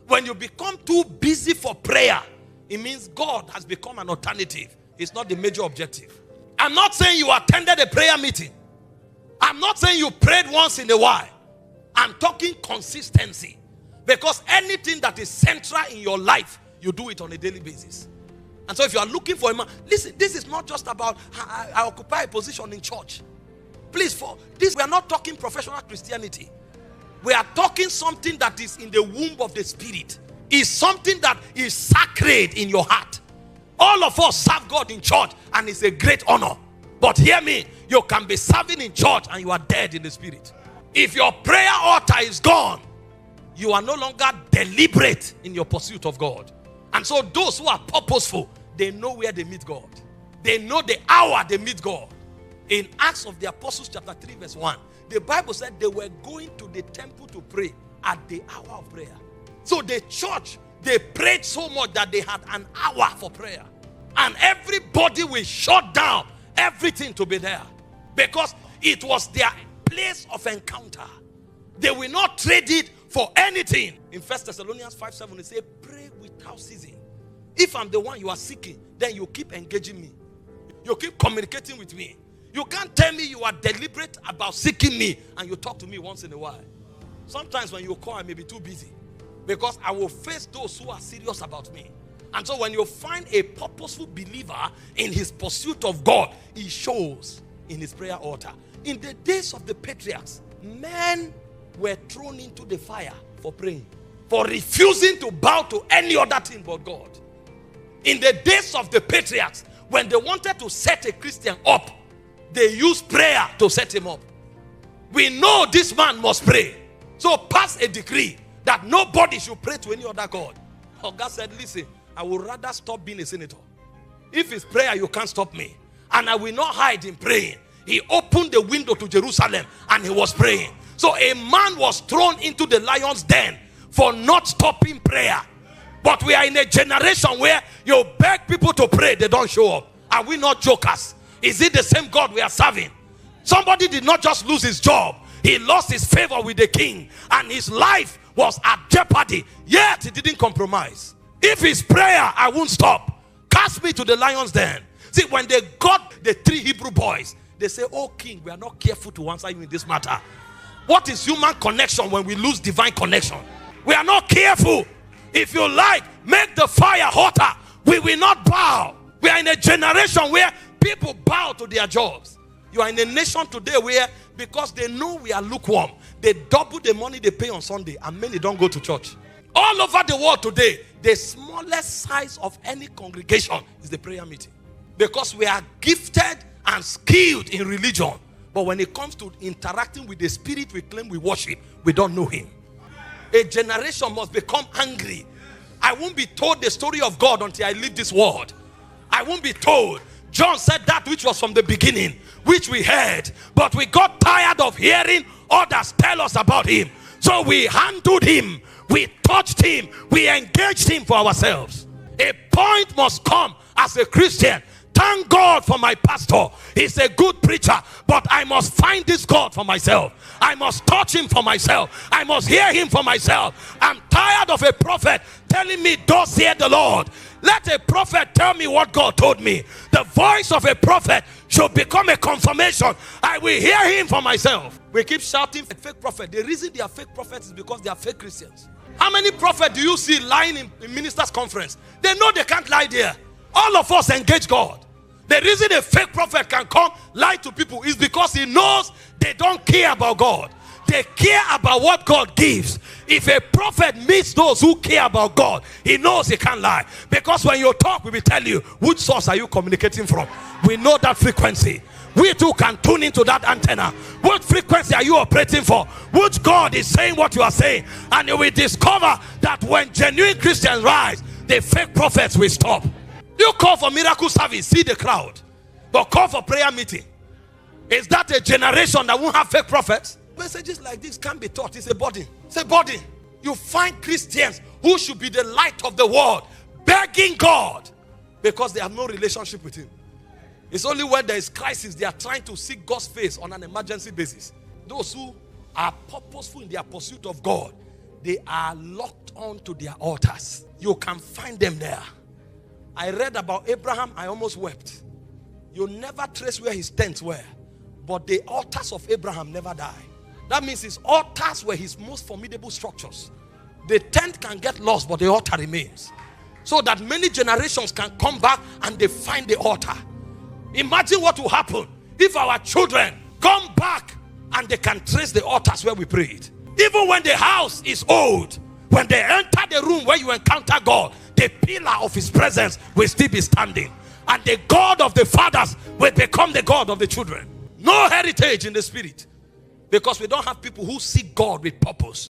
When you become too busy for prayer, it means God has become an alternative. It's not the major objective. I'm not saying you attended a prayer meeting. I'm not saying you prayed once in a while. I'm talking consistency. Because anything that is central in your life, you do it on a daily basis. And so if you are looking for a man, listen, this is not just about I occupy a position in church. Please, for this, we are not talking professional Christianity. We are talking something that is in the womb of the spirit. Is something that is sacred in your heart. All of us serve God in church, and it's a great honor. But hear me, you can be serving in church and you are dead in the spirit. If your prayer altar is gone, you are no longer deliberate in your pursuit of God. And so those who are purposeful, they know where they meet God. They know the hour they meet God. In Acts of the Apostles chapter 3 verse 1, the Bible said they were going to the temple to pray at the hour of prayer. So the church, they prayed so much that they had an hour for prayer. And everybody will shut down everything to be there. Because it was their place of encounter. They will not trade it for anything. In 1 Thessalonians 5:7, it says, pray without ceasing. If I'm the one you are seeking, then you keep engaging me. You keep communicating with me. You can't tell me you are deliberate about seeking me and you talk to me once in a while. Sometimes when you call, I may be too busy. Because I will face those who are serious about me. And so when you find a purposeful believer in his pursuit of God, he shows in his prayer altar. In the days of the patriarchs, men were thrown into the fire for praying, for refusing to bow to any other thing but God. In the days of the patriarchs, when they wanted to set a Christian up, they used prayer to set him up. We know this man must pray. So pass a decree that nobody should pray to any other God. Oh, God said, listen, I would rather stop being a senator. If it's prayer, you can't stop me. And I will not hide in praying. He opened the window to Jerusalem and he was praying. So a man was thrown into the lion's den for not stopping prayer. But we are in a generation where you beg people to pray, they don't show up. Are we not jokers? Is it the same God we are serving? Somebody did not just lose his job. He lost his favor with the king. And his life was at jeopardy. Yet he didn't compromise. If it's prayer, I won't stop. Cast me to the lion's den. See, when they got the 3 Hebrew boys, they say, oh king, we are not careful to answer you in this matter. What is human connection when we lose divine connection? We are not careful. If you like, make the fire hotter. We will not bow. We are in a generation where people bow to their jobs. You are in a nation today where, because they know we are lukewarm, they double the money they pay on Sunday and many don't go to church. All over the world today, the smallest size of any congregation is the prayer meeting. Because we are gifted and skilled in religion. But when it comes to interacting with the spirit we claim we worship, we don't know him. A generation must become angry. I won't be told the story of God until I leave this world. I won't be told. John said that which was from the beginning, which we heard. But we got tired of hearing others tell us about him. So we handled him. We touched him. We engaged him for ourselves. A point must come as a Christian. Thank God for my pastor. He's a good preacher. But I must find this God for myself. I must touch him for myself. I must hear him for myself. I'm tired of a prophet telling me, thus hear the Lord. Let a prophet tell me what God told me. The voice of a prophet should become a confirmation. I will hear him for myself. We keep shouting fake prophet. The reason they are fake prophets is because they are fake Christians. How many prophets do you see lying in ministers' conference? They know they can't lie there. All of us engage God. The reason a fake prophet can come lie to people is because he knows they don't care about God. They care about what God gives. If a prophet meets those who care about God, he knows he can't lie. Because when you talk, we will tell you, which source are you communicating from? We know that frequency. We too can tune into that antenna. What frequency are you operating for? Which God is saying what you are saying? And you will discover that when genuine Christians rise, the fake prophets will stop. You call for miracle service, see the crowd. But call for prayer meeting. Is that a generation that won't have fake prophets? Messages like this can't be taught. It's a burden. It's a burden. You find Christians who should be the light of the world begging God because they have no relationship with him. It's only when there is crisis they are trying to seek God's face on an emergency basis. Those who are purposeful in their pursuit of God, They are locked onto their altars. You can find them there. I read about Abraham, I almost wept. You never trace where his tents were, but the altars of Abraham never die. That means his altars were his most formidable structures. The tent can get lost, but the altar remains. So that many generations can come back and they find the altar. Imagine what will happen if our children come back and they can trace the altars where we prayed. Even when the house is old, when they enter the room where you encounter God, the pillar of his presence will still be standing. And the God of the fathers will become the God of the children. No heritage in the spirit. Because we don't have people who seek God with purpose.